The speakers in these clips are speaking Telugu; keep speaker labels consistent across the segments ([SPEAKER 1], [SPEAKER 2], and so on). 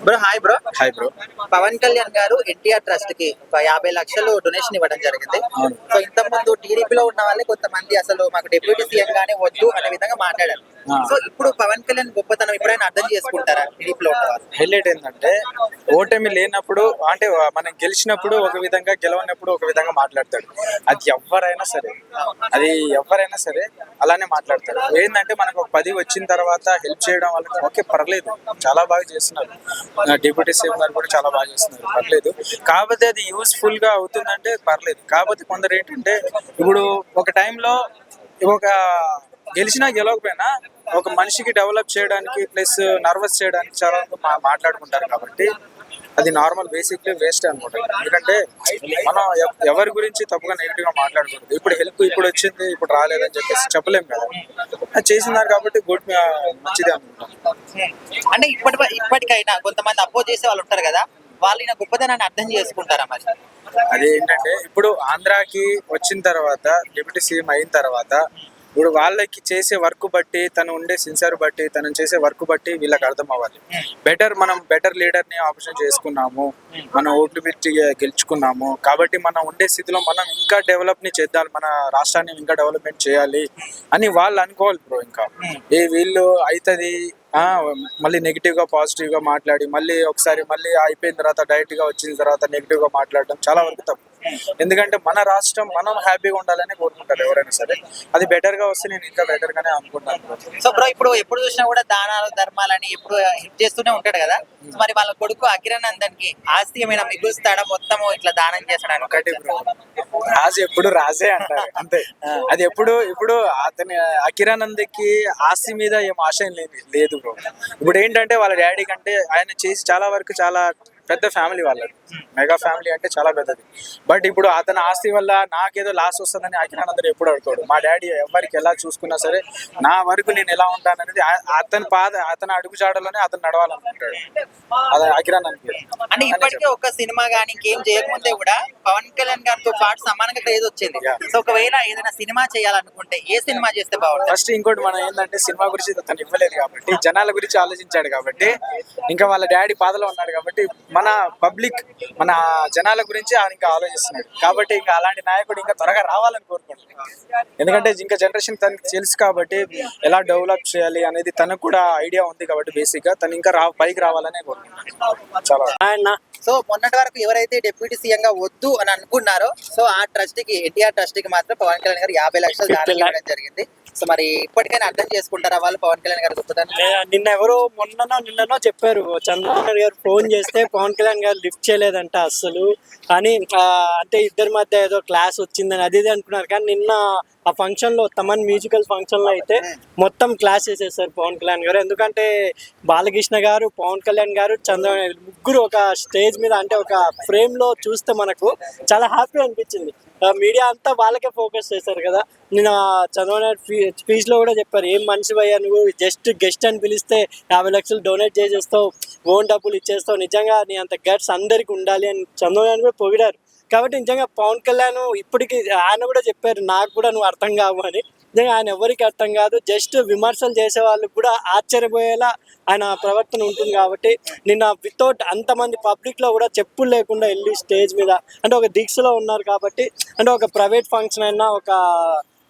[SPEAKER 1] Bro hi bro.
[SPEAKER 2] Hi bro.
[SPEAKER 1] Pawan Kalyan గారు ఎన్టీఆర్ ట్రస్ట్ కి ఒక 50 లక్షలు డొనేషన్ ఇవ్వడం జరిగింది.
[SPEAKER 2] అవును.
[SPEAKER 1] సో ఇంత ముందు టీడీపీలో ఉన్న వాళ్ళే కొంతమంది అసలు మాకు డిప్యూటీ సీఎం గానే వద్దు అనే విధంగా మాట్లాడారు. సో ఇప్పుడు పవన్ కళ్యాణ్ గొప్పతనం ఎప్పుడైనా అర్థం చేసుకుంటారా టీడీపీలో ఉన్న వాళ్ళు?
[SPEAKER 2] హైలైట్ ఏంటంటే ఓటమి లేనప్పుడు అంటే మనం గెలిచినప్పుడు ఒక విధంగా గెలవనప్పుడు ఒక విధంగా మాట్లాడతాడు. అది ఎవరైనా సరే అలానే మాట్లాడతాడు. ఏంటంటే మనకు ఒక 10 వచ్చిన తర్వాత హెల్ప్ చేయడం వాళ్ళకి ఓకే పర్లేదు, చాలా బాగా చేస్తున్నారు. డిప్యూటీ సీఎం గారు కూడా చాలా బాగా చేస్తున్నారు, పర్లేదు. కాకపోతే అది యూస్ఫుల్ గా అవుతుందంటే పర్లేదు. కాకపోతే కొందరు ఏంటంటే ఇప్పుడు ఒక టైంలో ఒక గెలిచినా గెలవకపోయినా ఒక మనిషికి డెవలప్ చేయడానికి ప్లస్ నర్వస్ చేయడానికి చాలా మాట్లాడుకుంటారు. కాబట్టి అది నార్మల్ బేసిక్లీ వేస్ట్ అనమాట. ఎందుకంటే మనం ఎవరి గురించి తప్పుగా నెగిటివ్ గా మాట్లాడకూడదు. ఇప్పుడు హెల్ప్ ఇప్పుడు వచ్చింది, ఇప్పుడు రాలేదని చెప్పేసి చెప్పలేము కదా. అది చేసినారు కాబట్టి గుడ్, మంచిది అనుకుంటాను.
[SPEAKER 1] అంటే ఇప్పటికైనా కొంతమంది అపోజ్ చేసే వాళ్ళు ఉంటారు కదా, వాళ్ళు ఈయన గొప్పతనాన్ని అర్థం చేసుకుంటారా మరి?
[SPEAKER 2] అది ఏంటంటే ఇప్పుడు ఆంధ్రాకి వచ్చిన తర్వాత డిప్యూటీ సీఎం అయిన తర్వాత ఇప్పుడు వాళ్ళకి చేసే వర్క్ బట్టి, తను ఉండే సిన్సియర్ బట్టి, తను చేసే వర్క్ బట్టి వీళ్ళకి అర్థం అవ్వాలి. మనం బెటర్ లీడర్ ని ఆప్షన్ చేసుకున్నాము, మనం ఓట్లు పెట్టి గెలుచుకున్నాము. కాబట్టి మనం ఉండే స్థితిలో మనం ఇంకా డెవలప్ ని చేద్దాం, మన రాష్ట్రాన్ని ఇంకా డెవలప్మెంట్ చేయాలి అని వాళ్ళు అనుకోవాలి బ్రో. ఇంకా వీళ్ళు అవుతుంది మళ్ళీ నెగిటివ్ గా పాజిటివ్ గా మాట్లాడి మళ్ళీ ఒకసారి మళ్ళీ అయిపోయిన తర్వాత డైరెక్ట్ గా వచ్చిన తర్వాత నెగిటివ్ గా మాట్లాడడం చాలా వరకు తప్పు. ఎందుకంటే మన రాష్ట్రం మనం హ్యాపీగా ఉండాలని కోరుకుంటారు ఎవరైనా సరే. అది బెటర్ గా వస్తే నేను ఇంకా బెటర్ గానే అనుకుంటాను.
[SPEAKER 1] సో బ్రో ఇప్పుడు ఎప్పుడు చూసినా కూడా దానాలు ధర్మాలని ఎప్పుడు హిట్ చేస్తూనే ఉంటాడు కదా. సో మరి వాళ్ళ కొడుకు అఖిరానందన్ కి ఆస్తి ఏమైనా మిగులుస్తాడా, మొత్తము ఇట్లా దానం చేస్తాడు?
[SPEAKER 2] ఒకటి బ్రో, రాజు ఎప్పుడు రాజే అంటారు అంతే. అది ఇప్పుడు అతని అఖిరానందకి ఆస్తి మీద ఏం ఆశ లేదు బ్రో. ఇప్పుడు ఏంటంటే వాళ్ళ డాడీ కంటే ఆయన చేసి చాలా వరకు చాలా పెద్ద ఫ్యామిలీ వాళ్ళది, మెగా ఫ్యామిలీ అంటే చాలా పెద్దది. బట్ ఇప్పుడు అతని ఆస్తి వల్ల నాకేదో లాస్ వస్తుందని అఖిరానందన్ ఎప్పుడు అడుగుతాడు. మా డాడీ ఎవరికి ఎలా చూసుకున్నా సరే నా వరకు నేను ఎలా ఉంటాను అనేది అతని అడుగు జాడలోనే అతను నడవాలనుకుంటాడు. అది అఖిరానందన్.
[SPEAKER 1] అంటే ఇప్పటికే ఒక సినిమా గానీ ఇంకేం చేయకముందే కూడా పవన్ కళ్యాణ్ గారితో పాటు సమానంగా క్రేజ్ వచ్చింది. సో ఒకవేళ ఏదైనా సినిమా చేయాలనుకుంటే ఏ సినిమా చేస్తే బాగుంటుంది?
[SPEAKER 2] ఫస్ట్ ఇంకోటి మనం ఏంటంటే సినిమా గురించి తను ఇవ్వలేదు కాబట్టి, జనాల గురించి ఆలోచించాడు కాబట్టి, ఇంకా వాళ్ళ డాడీ పాదలో ఉన్నాడు కాబట్టి మన పబ్లిక్ మన జనాల గురించి ఆయన ఇంకా ఆలోచిస్తున్నాడు. కాబట్టి ఇంకా అలాంటి నాయకుడు ఇంకా త్వరగా రావాలని కోరుకుంటున్నాడు. ఎందుకంటే ఇంకా జనరేషన్ తనకి తెలుసు కాబట్టి ఎలా డెవలప్ చేయాలి అనేది తనకు కూడా ఐడియా ఉంది కాబట్టి బేసిక్ గా తను ఇంకా పైకి రావాలనే కోరుకుంటున్నాడు. చాలా
[SPEAKER 1] సో మొన్నటి వరకు ఎవరైతే డిప్యూటీ సీఎం గా వద్దు అని అనుకున్నారో, సో ఆ ట్రస్ట్ కి ఎన్టీఆర్ ట్రస్ట్ కి మాత్రం పవన్ కళ్యాణ్ గారు 50 లక్షలు దానం చేయడం జరిగింది. సో మరి ఇప్పటికైనా అర్థం చేసుకుంటారా వాళ్ళు పవన్ కళ్యాణ్ గారు గొప్పతనం?
[SPEAKER 3] నిన్న ఎవరో నిన్ననో చెప్పారు, చంద్రబాబు గారు ఫోన్ చేస్తే పవన్ కళ్యాణ్ గారు లిఫ్ట్ చేయలేదంట అస్సలు అని. అంటే ఇద్దరి మధ్య ఏదో క్లాస్ వచ్చిందని అది అనుకున్నారు. కానీ నిన్న ఆ ఫంక్షన్ లో తమన్ మ్యూజికల్ ఫంక్షన్ లో అయితే మొత్తం క్లాస్ చేసేసారు పవన్ కళ్యాణ్ గారు. ఎందుకంటే బాలకృష్ణ గారు, పవన్ కళ్యాణ్ గారు, చంద్రబాబు ముగ్గురు ఒక స్టేజ్ మీద అంటే ఒక ఫ్రేమ్ లో చూస్తే మనకు చాలా హ్యాపీ అనిపించింది. మీడియా అంతా వాళ్ళకే ఫోకస్ చేశారు కదా. నేను చంద్రబాబు స్పీచ్ లో కూడా చెప్పారు, ఏం మనిషి అయ్యా నువ్వు, జస్ట్ గెస్ట్ అని పిలిస్తే 50 లక్షలు డొనేట్ చేసేస్తావు, ఓన్ డబ్బులు ఇచ్చేస్తావు, నిజంగా నీ అంత గట్స్ అందరికి ఉండాలి అని చంద్రబాబు కూడా పొగిడారు. కాబట్టి నిజంగా పవన్ కళ్యాణ్ ఇప్పటికి ఆయన కూడా చెప్పారు, నాకు కూడా నువ్వు అర్థం కావు అని. నిజంగా ఆయన ఎవరికి అర్థం కాదు, జస్ట్ విమర్శలు చేసే వాళ్ళకి కూడా ఆశ్చర్యపోయేలా ఆయన ప్రవర్తన ఉంటుంది. కాబట్టి నిన్న వితౌట్ అంతమంది పబ్లిక్ లో కూడా చెప్పులు లేకుండా వెళ్ళి స్టేజ్ మీద అంటే ఒక దీక్షలో ఉన్నారు. కాబట్టి అంటే ఒక ప్రైవేట్ ఫంక్షన్ అయినా ఒక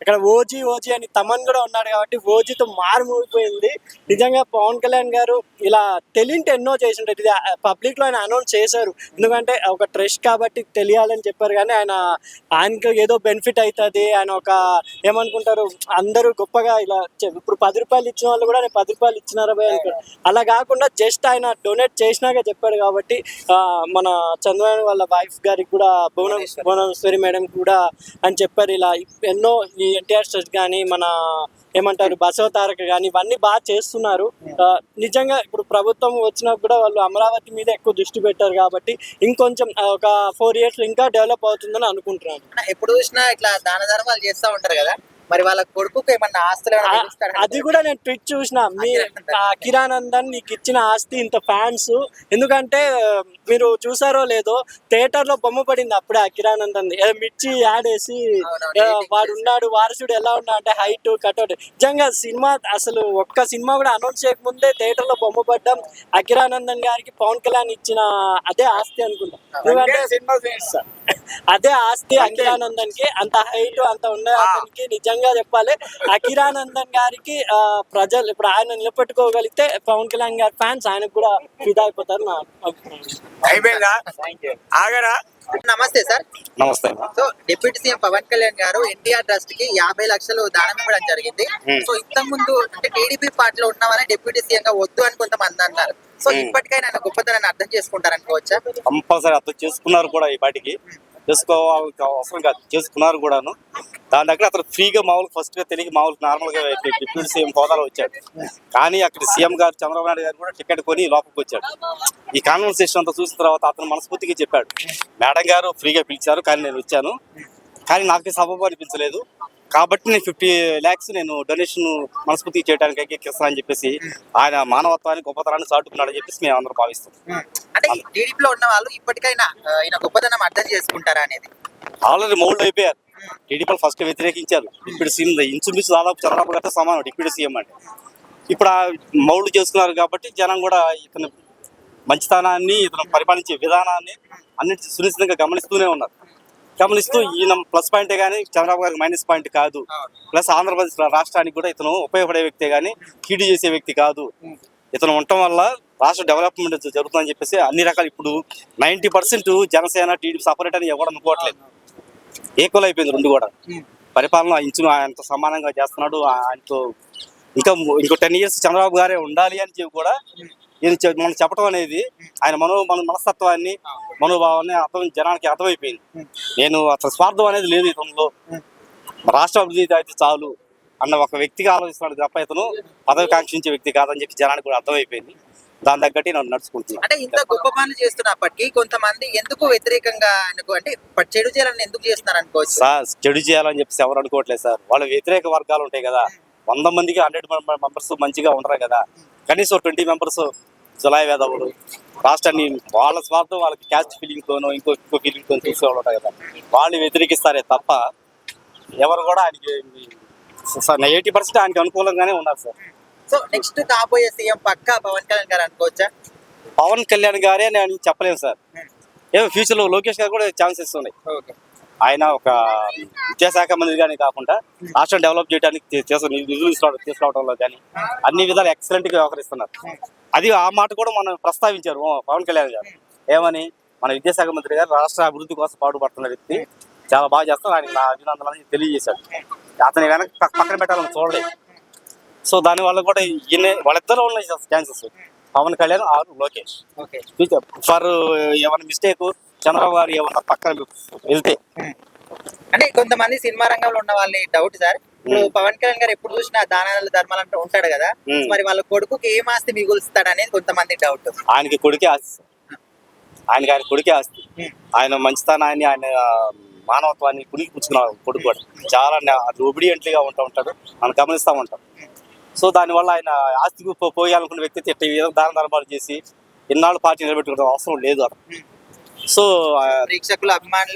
[SPEAKER 3] ఇక్కడ ఓజీ అని తమన్ కూడా ఉన్నాడు కాబట్టి ఓజీతో మారుమూగిపోయింది. నిజంగా పవన్ కళ్యాణ్ గారు ఇలా తెలియంటే ఎన్నో చేసి ఉంటారు. ఇది పబ్లిక్ లో ఆయన అనౌన్స్ చేశారు, ఎందుకంటే ఒక ట్రస్ట్ కాబట్టి తెలియాలని చెప్పారు. కానీ ఆయనకి ఏదో బెనిఫిట్ అవుతుంది, ఆయన ఒక ఏమనుకుంటారు అందరూ గొప్పగా ఇలా ఇప్పుడు 10 రూపాయలు ఇచ్చిన వాళ్ళు కూడా నేను 10 రూపాయలు ఇచ్చినారా భయ్ అనుకో, అలా కాకుండా జస్ట్ ఆయన డొనేట్ చేసినాక చెప్పాడు. కాబట్టి మన చంద్రబాబు వాళ్ళ వైఫ్ గారికి కూడా భువనేశ్వరి మేడం కూడా అని చెప్పారు. ఇలా ఎన్నో ఈ ఎన్టీఆర్ ట్రస్ట్ కానీ మన ఏమంటారు బసవ తారక కానీ ఇవన్నీ బాగా చేస్తున్నారు. నిజంగా ఇప్పుడు ప్రభుత్వం వచ్చినా కూడా వాళ్ళు అమరావతి మీద ఎక్కువ దృష్టి పెట్టారు. కాబట్టి ఇంకొంచెం ఒక 4 years ఇంకా డెవలప్ అవుతుందని అనుకుంటున్నాను.
[SPEAKER 1] ఎప్పుడు చూసినా ఇట్లా దాన ధర్మాలు చేస్తూ ఉంటారు కదా, మరి వాళ్ళ కొడుకుకి ఏమన్నా ఆస్తులు ఏమైనా మిగులుస్తాడా?
[SPEAKER 3] అది కూడా నేను ట్వీట్ చూసిన మీ కిరానందన్ నీకు ఇచ్చిన ఆస్తి ఇంత ఫ్యాన్స్. ఎందుకంటే మీరు చూసారో లేదో థియేటర్ లో బొమ్మ పడింది అప్పుడే ఆ కిరానందన్ మిర్చి యాడ్ వేసి వాడు ఉన్నాడు వారసుడు ఎలా ఉన్నా అంటే హైట్ కట్అవుట్. నిజంగా సినిమా అసలు ఒక్క సినిమా కూడా అనౌన్స్ చేయకముందే థియేటర్ లో బొమ్మ పడ్డం అకిరానందన్ గారికి పవన్ కళ్యాణ్ ఇచ్చిన అదే ఆస్తి అనుకుంటా. ఎందుకంటే అదే ఆస్తి అకిరానందన్ కి, అంత హైట్ అంత ఉండే అతనికి. నిజంగా చెప్పాలి అకిరానందన్ గారికి ప్రజలు ఇప్పుడు ఆయన నిలబెట్టుకోగలిగితే పవన్ కళ్యాణ్ గారి ఫ్యాన్స్ ఆయనకు కూడా ఫిదా అయిపోతారు నా
[SPEAKER 1] నమస్తే సార్.
[SPEAKER 4] నమస్తే.
[SPEAKER 1] So deputy CM Pawan Kalyan గారు ఎన్టీఆర్ ట్రస్ట్ కి 50 లక్షలు దానం ఇవ్వడం జరిగింది. సో ఇంతకు ముందు అంటే టీడీపీ పార్టీలో ఉన్న వాళ్ళని డిప్యూటీ సీఎం గా వద్దు అని కొంతమంది అన్నారు. సో ఇప్పటికైనా ఆయన గొప్పతనాన్ని అర్థం చేసుకుంటారనుకోవచ్చా?
[SPEAKER 4] కంపల్సరీ అర్థం చేసుకున్నారు కూడా, ఈ పాటికి చేసుకోవాలి అవసరం కాదు, చేసుకున్నారు కూడాను. దాని దగ్గర అతను ఫ్రీగా మామూలు ఫస్ట్ గా తెలియక మామూలు నార్మల్ గా డిప్యూటీ సీఎం హోదాలో వచ్చాడు. కానీ అక్కడ సీఎం గారు చంద్రబాబు నాయుడు గారు కూడా టికెట్ కొని లోపలికి వచ్చాడు. ఈ కాన్వర్సేషన్ అంతా చూసిన తర్వాత అతను మనస్ఫూర్తిగా చెప్పాడు, మేడం గారు ఫ్రీగా పిలిచారు కానీ నేను వచ్చాను, కానీ నాకు సబబు అనిపించలేదు కాబట్టి నేను 50 lakhs నేను డొనేషన్ మనస్ఫూర్తిగా చేయడానికి అంగీకరిస్తాను అని చెప్పేసి ఆయన మానవత్వాన్ని గొప్పతనాన్ని చాటుకున్నాడని చెప్పేసి మేము అందరం భావిస్తాం.
[SPEAKER 1] అంటే టీడీపీలో ఉన్న వాళ్ళు ఇప్పటికైనా ఈయన గొప్పతనం అర్థం చేసుకుంటారా అనేది?
[SPEAKER 4] ఆల్రెడీ మౌల్డ్ అయిపోయారు. టీడీపీ ఫస్ట్ వ్యతిరేకించారు. డిప్యూటీ సీఎం ఇంచుమించు దాదాపు చంద్రబాబు గారితో సమానం డిప్యూటీ సీఎం అంటే. ఇప్పుడు ఆ మౌల్డ్ చేసుకున్నారు కాబట్టి జనం కూడా ఇతను మంచితనాన్ని, ఇతను పరిపాలించే విధానాన్ని అన్నిటి సునిశ్చితంగా గమనిస్తూ ఈయన ప్లస్ పాయింటే కానీ చంద్రబాబు గారికి మైనస్ పాయింట్ కాదు. ప్లస్ ఆంధ్రప్రదేశ్ రాష్ట్రానికి కూడా ఇతను ఉపయోగపడే వ్యక్తే కానీ కీడు చేసే వ్యక్తి కాదు. ఇతను ఉండటం వల్ల రాష్ట్ర డెవలప్మెంట్ జరుగుతుందని చెప్పేసి అన్ని రకాలు ఇప్పుడు 90% జనసేన టీడీపీ సపరేట్ అని ఎవరు అనుకోవట్లేదు. ఈక్వల్ అయిపోయింది రెండు కూడా. పరిపాలన ఇంచు ఆయనతో సమానంగా చేస్తున్నాడు. ఆయనతో ఇంకో 10 years చంద్రబాబు గారే ఉండాలి అని చెప్పి కూడా మనం చెప్పడం అనేది ఆయన మన మనస్తత్వాన్ని, మనోభావాన్ని జనానికి అర్థమైపోయింది. నేను అసలు స్వార్థం అనేది లేదు ఇతనిలో, రాష్ట్ర అభివృద్ధి అయితే చాలు అన్న ఒక వ్యక్తిగా ఆలోచిస్తున్నాడు తప్ప ఇతను పదవి కాంక్షించే వ్యక్తి కాదని చెప్పి జనానికి కూడా అర్థమైపోయింది. దాని తగ్గట్టు నేను నడుచుకుంటున్నాను.
[SPEAKER 1] అంటే ఇంత గొప్ప పనులు చేస్తున్నప్పటికీ కొంతమంది ఎందుకు వ్యతిరేకంగా అంటే చెడు చేయాలని ఎందుకు చేస్తున్నారు అనుకోవచ్చు?
[SPEAKER 4] సార్ చెడు చేయాలని చెప్పేసి ఎవరు అనుకోవట్లేదు సార్. వాళ్ళ వ్యతిరేక వర్గాలు ఉంటాయి కదా, 100 మందికి 100 members మంచిగా ఉండరు కదా, కనీసం 20 members జులాయి వేదవులు రాష్ట్రాన్ని వాళ్ళ స్వార్థం, వాళ్ళకి క్యాస్ట్ ఫీలింగ్ తోనో ఇంకో ఫీలింగ్ తో చూసే వాళ్ళు ఉంటారు కదా, వాళ్ళు వ్యతిరేకిస్తారే తప్ప ఎవరు కూడా ఆయనకి 80% ఆయనకి అనుకూలంగానే ఉన్నారు సార్.
[SPEAKER 1] సో నెక్స్ట్ కాబోయే సీఎం పక్కా పవన్ కళ్యాణ్ గారు అనుకోవచ్చా?
[SPEAKER 4] పవన్ కళ్యాణ్ గారే నేను చెప్పలేను సార్. ఏమో ఫ్యూచర్ లో లోకేష్ గారు కూడా ఛాన్సెస్ ఉన్నాయి. ఆయన ఒక విద్యాశాఖ మంత్రిగానే కాకుండా రాష్ట్రం డెవలప్ చేయడానికి నిధులు తీసుకురావడంలో కానీ అన్ని విధాలు ఎక్సలెంట్ గా వ్యవహరిస్తున్నారు. అది ఆ మాట కూడా మనం ప్రస్తావించారు పవన్ కళ్యాణ్ గారు. ఏమని, మన విద్యాశాఖ మంత్రి గారు రాష్ట్ర అభివృద్ధి కోసం పాటుపడుతున్న వ్యక్తి, చాలా బాగా చేస్తారు, ఆయనకి నా అభినందనలు తెలియజేశాడు. అతని వెనక పక్కన పెట్టాలని చూడలేదు. సో దాని వల్ల కూడా వాళ్ళిద్దరూ ఉన్నాయి chances, Pawan Kalyan or Lokesh. For ఏమైనా మిస్టేక్ చంద్రబాబు గారు ఏమన్నా పక్కన వెళ్తే,
[SPEAKER 1] అంటే కొంతమంది సినిమా రంగంలో ఉన్న వాళ్ళని డౌట్ సార్, ఇప్పుడు పవన్ కళ్యాణ్ గారు ఎప్పుడు చూసినా దానాలు ధర్మాలు అంటూ ఉంటాడు కదా, మరి వాళ్ళ కొడుకుకి ఏం ఆస్తి మిగులుస్తాడు అనేది కొంతమంది డౌట్.
[SPEAKER 4] ఆయనకి కొడుకే ఆస్తి, ఆయన కొడుకే ఆస్తి. ఆయన మంచితనాన్ని, ఆయన మానవత్వాన్ని పుణికి పుచ్చుకున్నాడు కొడుకు కూడా. చాలా ఒబిడియంట్లీగా ఉంటాడు, మనం గమనిస్తూ ఉంటాం. సో దానివల్ల ఆయన ఆస్తికి పోయాలనుకున్న వ్యక్తి ఇట్లా దాన ధర్మాలు చేసి ఇన్నాళ్ళు పార్టీ నిలబెట్టుకోవడం అవసరం లేదు అతను. సో
[SPEAKER 1] ప్రేక్షకుల అభిమానులు